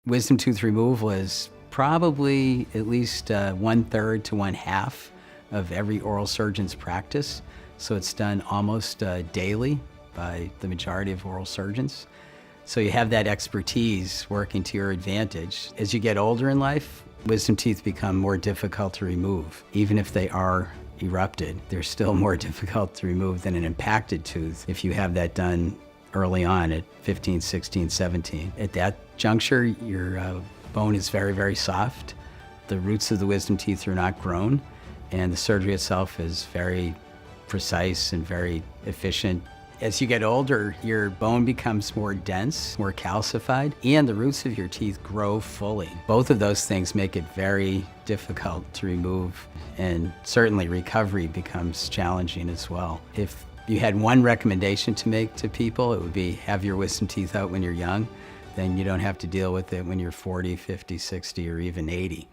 Wisdom tooth removal is probably at least 1/3 to 1/2 of every oral surgeon's practice. So it's done almost daily by the majority of oral surgeons. So you have that expertise working to your advantage. As you get older in life, wisdom teeth become more difficult to remove. Even if they are erupted, they're still more difficult to remove than an impacted tooth if you have that done early on at 15, 16, 17. At that juncture, your bone is very, very soft. The roots of the wisdom teeth are not grown, and the surgery itself is very precise and very efficient. As you get older, your bone becomes more dense, more calcified, and the roots of your teeth grow fully. Both of those things make it very difficult to remove, and certainly recovery becomes challenging as well. If you had one recommendation to make to people, it would be have your wisdom teeth out when you're young. Then you don't have to deal with it when you're 40, 50, 60, or even 80.